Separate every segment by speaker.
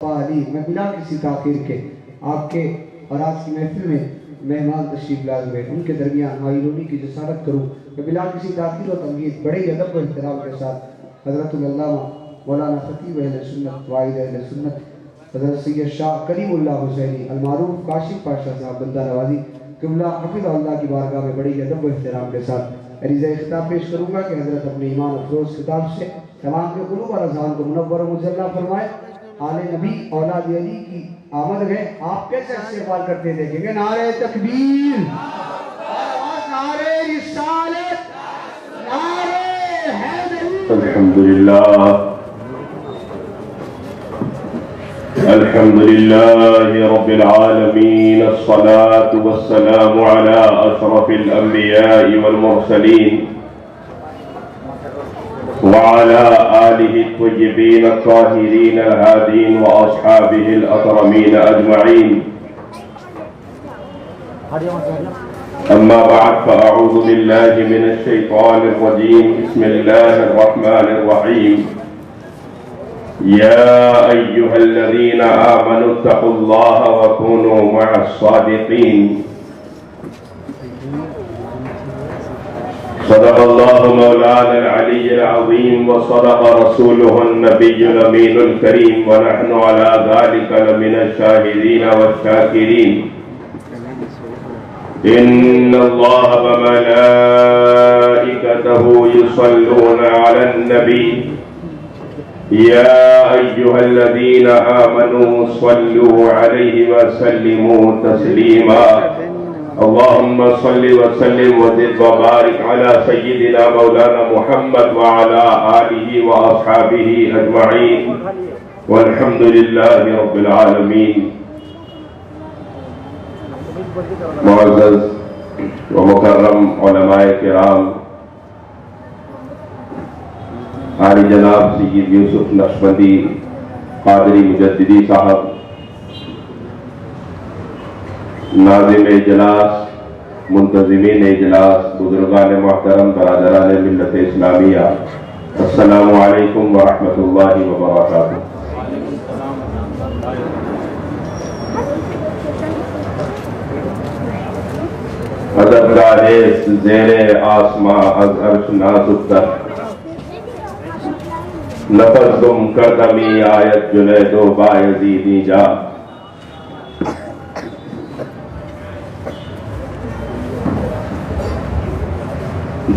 Speaker 1: فعلی، میں بلا کسی تاخیر کے آپ کے اور آج کی محفل میں مہمان تشریف لائے ہوئے ان کے درمیان ہائی رونی کی جسارت کروں. میں بلا کسی تاخیر و تمہید بڑے ہی ادب و احترام کے ساتھ حضرت العلامہ مولانا خطیب اہل سنت وائد اہل سنت حضرت سید شاہ کریم اللہ حسینی المعروف کاشف پاشا صاحب بندہ نوازی قبلہ حفظ اللہ کی بارگاہ میں بڑی ہی ادب و احترام کے ساتھ عریضہ خطاب پیش کروں گا کہ حضرت اپنے ایمان افروز خطاب سے تمام کے قلوب اور اذہان کو منور و مجلہ فرمائے. آل نبی اولاد علی کی آمد ہے. آپ کیسے استقبال کرتے دیکھیں گے؟ نعرہ تکبیر، نعرہ رسالت، نعرہ حیدری.
Speaker 2: الحمدللہ رب العالمین، الصلاة والسلام على اشرف الانبیاء والمرسلین وعلى آله الطيبين الطاهرين الهادين وأصحابه الأكرمين أجمعين. أما بعد فأعوذ بالله من الشيطان الرجيم. بسم الله الرحمن الرحيم. يا أيها الذين آمنوا اتقوا الله وكونوا مع الصادقين. صدق الله مولانا العلي العظيم وصدق رسوله النبي الأمين الكريم ونحن على ذلك لمن الشاهدين والشاكرين. إن الله وملائكته يصلون على النبي يا أيها الذين آمنوا صلوا عليه وسلموا تسليما. اللهم صل وسلم وزد وبارك على سيدنا مولانا محمد وعلى آله وأصحابه أجمعين والحمد لله رب العالمين. معزز و مکرم علماء کرام، قاری جناب سید یوسف نقشبندی قادری مجددی صاحب، ناظم اجلاس، منتظمین اجلاس، بزرگان محترم، برادران ملت اسلامیہ، السلام علیکم ورحمۃ اللہ وبرکاتہ. ادب گاہ زیر آسماں از عرش نازکتر، نفس گم کردمی آیت جنید و بایزیدی جا.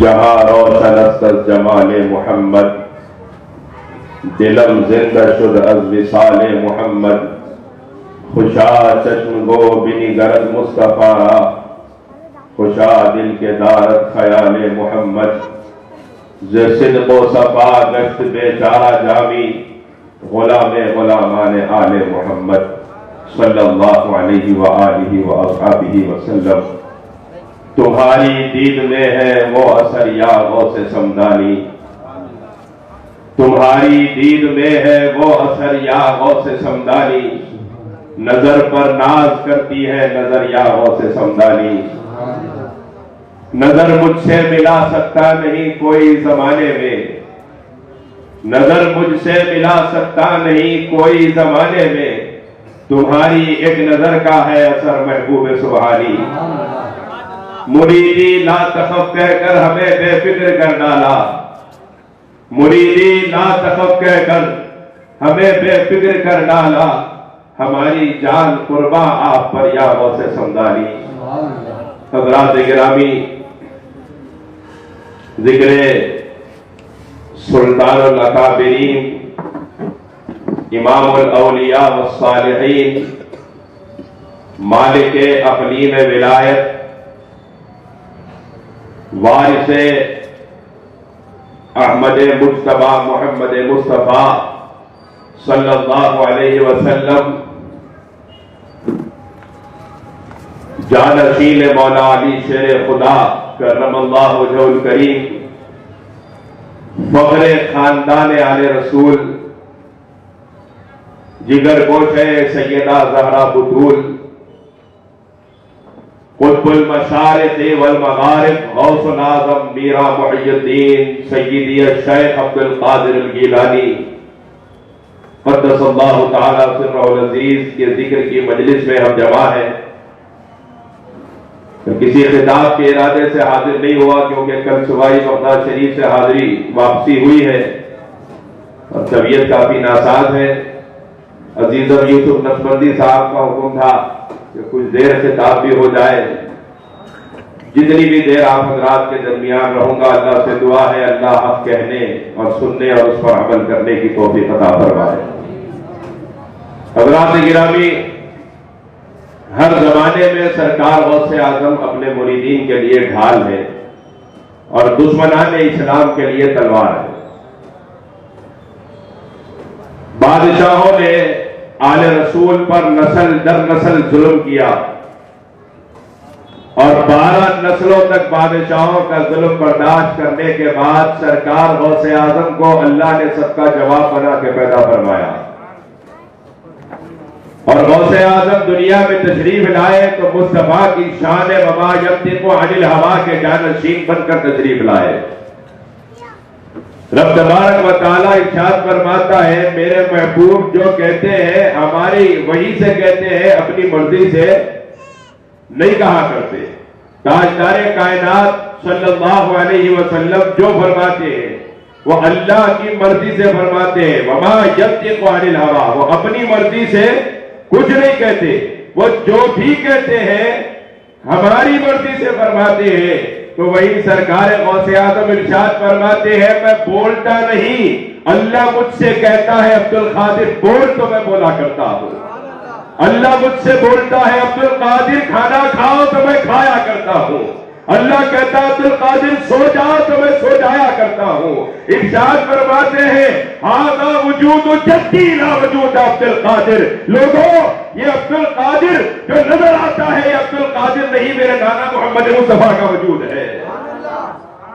Speaker 2: جہاں روشن است از جمال محمد، دلم زندہ شد از وصال محمد. خوشا چشم گو بنی گرد مصطفیٰ را، خوشا دل کے دارت خیال محمد. ز صدق و صفا گشت بیچارہ جامی، غلام غلامان آل محمد صلی اللہ علیہ وآلہ وآصحابہ وسلم. تمہاری دید میں ہے وہ اثر یا غوث سمدانی، تمہاری دید میں ہے وہ اثر یا غوث سمدانی. نظر پر ناز کرتی ہے نظر یا غوث سمدانی. نظر مجھ سے ملا سکتا نہیں کوئی زمانے میں، نظر مجھ سے ملا سکتا نہیں کوئی زمانے میں. تمہاری ایک نظر کا ہے اثر محبوب سبحانی. مریدی لا تخف کہہ کر ہمیں بے فکر کر ڈالا، مریدی لا تخف کہہ کر ہمیں بے فکر کر ڈالا. ہماری جان قرباں آپ پر یا غوث سمدانی. حضرات گرامی، ذکر سلطان الاکابرین، امام الاولیاء والصالحین، مالک اقلیم ولایت، وارث احمد مجتبی محمد مصطفیٰ صلی اللہ علیہ وسلم، جانشین مولا علی شیر خدا کرم اللہ وجہ الکریم، فخر خاندان آل رسول، جگر گوشہ سیدہ زہرا بطول، قطب المشارق والمغارب غوث الاعظم میرا محی الدین سیدی الشیخ عبد القادر الگیلانی، قدس اللہ تعالیٰ سرہ العزیز کے ذکر کی مجلس میں ہم جمع ہیں. کسی خطاب کے ارادے سے حاضر نہیں ہوا کیونکہ کل صبح بغداد شریف سے حاضری واپسی ہوئی ہے اور طبیعت کافی ناساز ہے. عزیزم یوسف نقشبندی صاحب کا حکم تھا کہ کچھ دیر خطاب بھی ہو جائے. جتنی بھی دیر آپ حضرات کے درمیان رہوں گا اللہ سے دعا ہے اللہ حق کہنے اور سننے اور اس پر عمل کرنے کی توفیق عطا فرمائے. حضرات گرامی، ہر زمانے میں سرکار غوث اعظم اپنے مریدین کے لیے ڈھال ہے اور دشمنان اسلام کے لیے تلوار ہے. بادشاہوں نے آل رسول پر نسل در نسل ظلم کیا اور 12 نسلوں تک بادشاہوں کا ظلم برداشت کرنے کے بعد سرکار غوث اعظم کو اللہ نے سب کا جواب بنا کے پیدا فرمایا. اور غوث اعظم دنیا میں تشریف لائے تو مصطفیٰ کی شان وما ینطق عن الہوا کے جانشین بن کر تشریف لائے. رب تبارک و تعالیٰ ارشاد فرماتا ہے میرے محبوب جو کہتے ہیں ہماری وحی سے کہتے ہیں، اپنی مرضی سے نہیں کہا کرتے. تاجدار کائنات صلی اللہ علیہ وسلم جو فرماتے ہیں وہ اللہ کی مرضی سے فرماتے ہیں. وما ینطق عن الہوا، وہ اپنی مرضی سے کچھ نہیں کہتے. وہ جو بھی کہتے ہیں ہماری مرضی سے فرماتے ہیں. تو وہی سرکار غوث اعظم ارشاد فرماتے ہیں میں بولتا نہیں، اللہ مجھ سے کہتا ہے عبد القادر بول تو میں بولا کرتا ہوں. اللہ مجھ سے بولتا ہے عبد القادر کھانا کھاؤ تو میں کھایا کرتا ہوں. اللہ کہتا ہے عبد القادر سو جاؤ تو میں سو جایا کرتا ہوں. ارشاد فرماتے ہیں ہذا وجود جدی لا وجود عبد القادر. لوگوں یہ عبد القادر جو نظر آتا ہے یہ عبد القادر نہیں، میرے نانا محمد مصطفیٰ کا وجود ہے.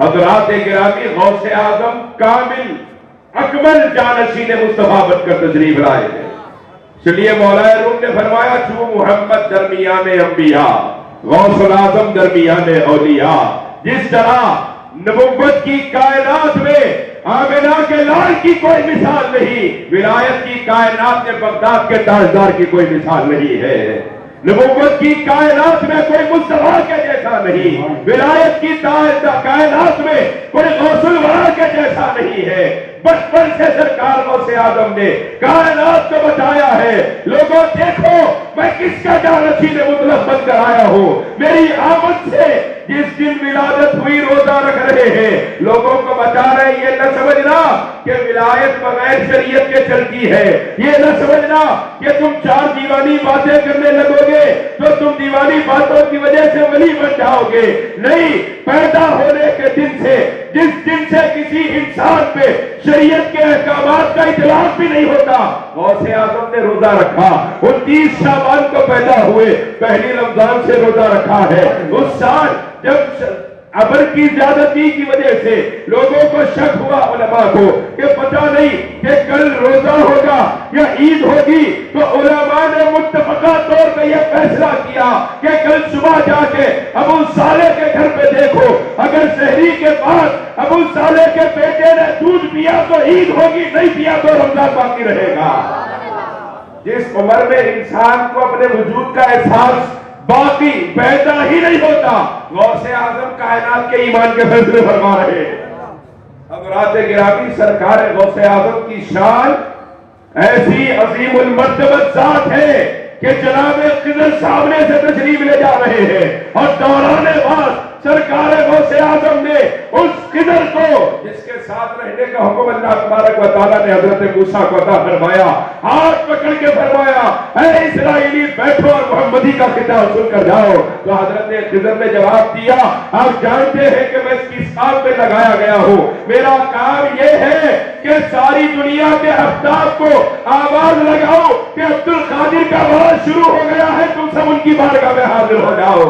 Speaker 2: حضرات گرامی، غوث اعظم کامل اکمل جانشین مصطفیٰ بن کر تشریف لائے ہیں. چلیے مولا روم نے فرمایا چوں محمد درمیان انبیاء غوث الاعظم درمیان اولیاء. جس طرح نبوت کی کائنات میں آمنہ کے لال کی کوئی مثال نہیں، ولایت کی کائنات میں بغداد کے تاجدار کی کوئی مثال نہیں ہے. نبوت کی کائنات میں کوئی مصطفیٰ کے جیسا نہیں، ولایت کی کائنات میں کوئی غوث الورا کے جیسا نہیں ہے. بچپن سے سرکار غوث اعظم نے کائنات کو بتایا ہے لوگوں دیکھو میں کس کا جانشین مطلق بن کر آیا ہوں. میری آمد سے جس دن ولادت ہوئی روزہ رکھ رہے ہیں، لوگوں کو بتا رہے ہیں یہ نہ سمجھنا کہ ولایت بغیر شریعت کے چلتی ہے. یہ نہ سمجھنا کہ تم 4 دیوانی باتیں کرنے لگو گے تو تم دیوانی باتوں کی وجہ سے ولی بن جاؤ گے. نہیں، پیدا ہونے کے دن سے جس دن سے کسی انسان پہ شریعت کے احکامات کا اطلاق بھی نہیں ہوتا، غوث اعظم نے روزہ رکھا. 29 شعبان کو پیدا ہوئے، پہلی رمضان سے روزہ رکھا ہے. اس سال جب ابر کی زیادتی کی وجہ سے لوگوں کو شک ہوا علماء کو کہ پتہ نہیں کہ کل روزہ ہوگا یا عید ہوگی، تو علماء نے متفقہ طور پہ یہ فیصلہ کیا کہ کل صبح جا کے ابو صالح کے گھر پہ دیکھو، اگر سحری کے بعد ابو صالح کے بیٹے نے دودھ پیا تو عید ہوگی، نہیں پیا تو رمضان باقی رہے گا. جس عمر میں انسان کو اپنے وجود کا احساس باقی پیدا ہی نہیں ہوتا، غوث اعظم کائنات کے ایمان کے فیصلے فرما رہے ہیں. حضرات گرامی، سرکار غوث اعظم کی شان ایسی عظیم المرتبت ذات ہے کہ جناب خضر سامنے سے تشریف لے جا رہے ہیں اور دوران بعد سرکار غوث اعظم نے اس خضر کو جس کے ساتھ رہنے کا حکم اللہ تبارک و تعالیٰ نے حضرت موسیٰ کو عطا فرمایا، ہاتھ پکڑ کے فرمایا اے اسرائیلی بیٹھو اور محمدی کا خطاب سن کر جاؤ. تو حضرت خضر نے جواب دیا آپ جانتے ہیں کہ میں کس کام پہ لگایا گیا ہوں، میرا کام یہ ہے کہ ساری دنیا کے آفتاب کو آواز لگاؤ کہ عبد القادر کا آواز شروع ہو گیا ہے، تم سب ان کی بارگاہ میں حاضر ہو جاؤ.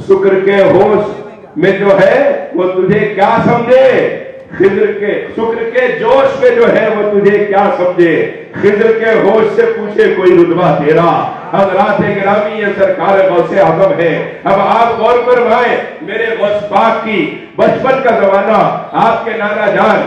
Speaker 2: شکر کے ہوش میں جو ہے وہ تجھے کیا سمجھے، خضر کے شکر کے جوش میں جو ہے وہ تجھے کیا سمجھے، خضر کے ہوش سے پوچھے کوئی رتبہ تیرا. حضرات گرامی، یہ سرکار غوث اعظم ہے. اب آپ غور فرمائیں، میرے غوث پاک کی بچپن کا زمانہ، آپ کے نانا جان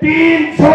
Speaker 2: 300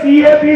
Speaker 2: CAP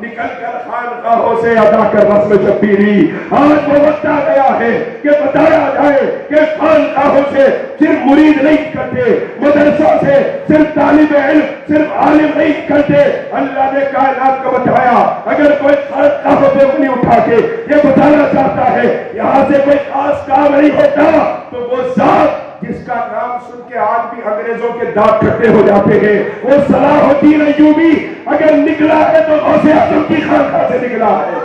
Speaker 2: نکل کر خانقاہوں سے ادا کر رسم شبیری. آج وہ وقت آ گیا ہے کہ بتایا جائے کہ خانقاہوں سے صرف مرید نہیں کرتے, مدرسوں سے صرف طالب علم, صرف عالم نہیں کرتے. اللہ نے کائنات کو بتایا, اگر کوئی خانقاہوں پہ انگلی اٹھا کے یہ بتانا چاہتا ہے یہاں سے کوئی خاص کام نہیں ہوتا, تو وہ ذات جس کا نام سن کے آج بھی انگریزوں کے دانت کھٹے ہو جاتے ہیں, وہ صلاح الدین ایوبی اگر نکلا ہے تو غوث اعظم کی خانقاہ سے نکلا ہے.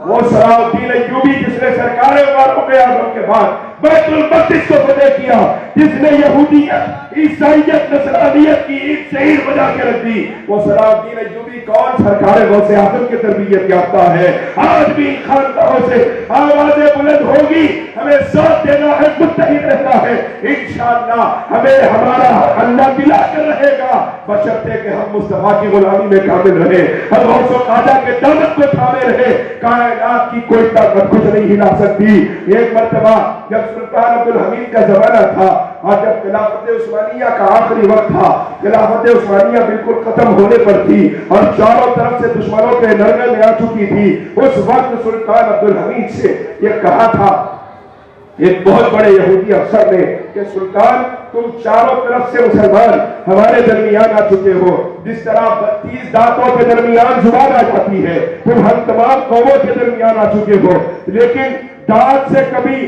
Speaker 2: وہ صلاح الدین ایوبی جس نے سرکار فاروق اعظم کے بعد بیت المقدس کو فتح کیا, جس نے یہودیت, عیسائیت, نصرانیت کی ایک شعیر بجا کے رکھ دی, وہ صلاح الدین ایوبی کون سرکار غوث اعظم کی تربیت یافتہ ہے. آج بھی خانقاہوں سے آوازیں بلند ہوگی, ہمیں ساتھ دینا ہے, متحد رہنا ہے. انشاءاللہ ہمیں ہمارا اللہ دلا کر رہے گا, بشرطے کہ ہم مصطفیٰ کی غلامی میں کامل رہے, ہم غوث و خواجہ کے دامن کو تھامے رہے. کائنات کی کوئی طاقت کچھ نہیں ہلا سکتی. ایک مرتبہ جب سلطان عبدالحمید کا زمانہ تھا اور جب خلافت عثمانیہ کا آخری وقت تھا, خلافت عثمانیہ بالکل ختم ہونے پر تھی اور چاروں طرف سے دشمنوں کے نرغے میں آ چکی تھی, اس وقت سلطان عبدالحمید سے یہ کہا تھا ایک بہت بڑے یہودی افسر نے کہ سلطان تم چاروں طرف سے مسلمان ہمارے درمیان آ چکے ہو, جس طرح 32 دانتوں کے درمیان زبان آ جاتی ہے, تم ہم تمام قوموں کے درمیان آ چکے ہو, لیکن دانت سے کبھی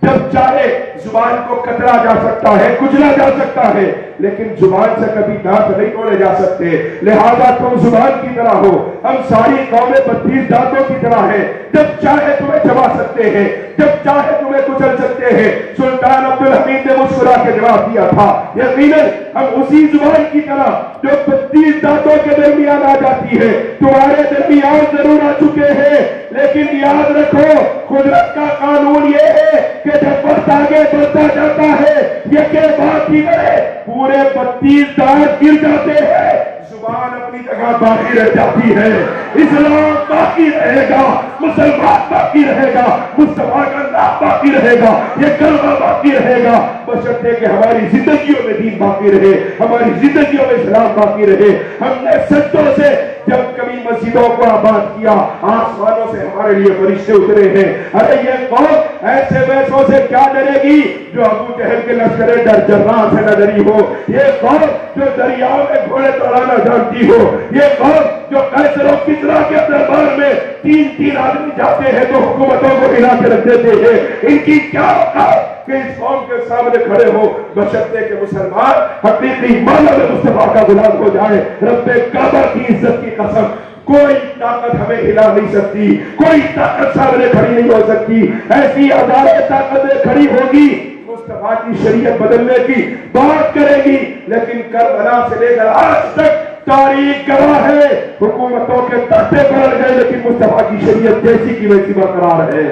Speaker 2: جب چاہے زبان کو کترا جا سکتا ہے, کچلا جا سکتا ہے, لیکن زبان سے کبھی دانت نہیں توڑے جا سکتے. لہذا تم زبان کی طرح ہو, ہم ساری قومیں 32 دانتوں کی طرح ہیں, جب چاہے تمہیں چبا سکتے ہیں, جب چاہے تمہیں کچل سکتے ہیں. سلطان عبدالحمید نے مسکرا کے جواب دیا تھا, یقیناً ہم اسی زبان کی طرح جو 32 دانتوں کے درمیان آ جاتی ہے تمہارے درمیان ضرور آ چکے ہیں, لیکن یاد رکھو قدرت کا قانون یہ ہے کہ جب وقت آگے بڑھتا جاتا ہے یہ کہ بات ہی کرے پورے 32 دانت گر جاتے ہیں, زبان اپنی جگہ باقی رہ جاتی ہے. اسلام باقی رہے گا, مسلمان باقی رہے گا, مصطفیٰ کا نام باقی رہے گا, یہ کلمہ باقی رہے گا, بشرطے کہ ہماری زندگیوں میں دین باقی رہے, ہماری زندگیوں میں اسلام باقی رہے. ہم نے سجدوں سے جب کبھی مسجدوں کو آباد کیا, آسمانوں سے ہمارے لیے فرشتے اترے ہیں. ارے یہ قوم ایسے ویسوں سے کیا ڈرے گی جو ابو جہل کے لشکر جراح سے نہ ڈری ہو, یہ قوم جو دریاؤں میں گھوڑے دوڑانا جانتی ہو, یہ قوم جو قیصر و کسریٰ کے دربار میں 3 آدمی جاتے ہیں تو حکومتوں کو ہلا کے رکھ دیتے ہیں, ان کی کیا اوقات کہ اس قوم کے سامنے کھڑے ہو, بشرطے کہ مسلمان حقیقی معنی میں مصطفیٰ کا غلام ہو جائے. رب کعبہ کی عزت کی قسم, کوئی طاقت ہمیں ہلا نہیں سکتی, کوئی طاقت سامنے کھڑی نہیں ہو سکتی. ایسی ہزاریں طاقتیں کھڑی ہوگی, مصطفیٰ کی شریعت بدلنے کی بات کرے گی, لیکن کربلا سے لے کر آج تک تاریخ گواہ ہے حکومتوں کے تختے پلٹ گئے, لیکن مصطفیٰ کی شریعت جیسی کی ویسی برقرار ہے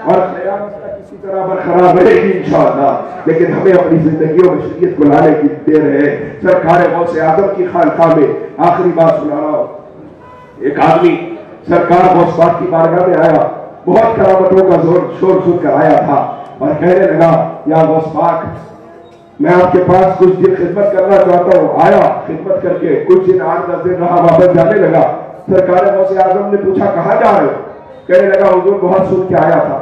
Speaker 2: اور قیامت تک اسی طرح برقرار رہے گی انشاءاللہ. لیکن ہمیں اپنی زندگیوں میں شریعت کو لانے کی دیر ہے. سرکار غوث اعظم کی خانقاہ میں آخری بات سنا رہا ہوں. ایک آدمی سرکار غوث پاک کی بارگاہ میں آیا, بہت کرامتوں کا شور سن کر آیا تھا اور کہنے لگا یا غوث پاک میں آپ کے پاس کچھ دن خدمت کرنا چاہتا ہوں. آیا, خدمت کر کے کچھ دن 8-10 دن رہا, واپس جانے لگا. سرکار غوث اعظم نے پوچھا کہاں جا رہے ہو؟ کہنے لگا حضور بہت سن کے آیا تھا.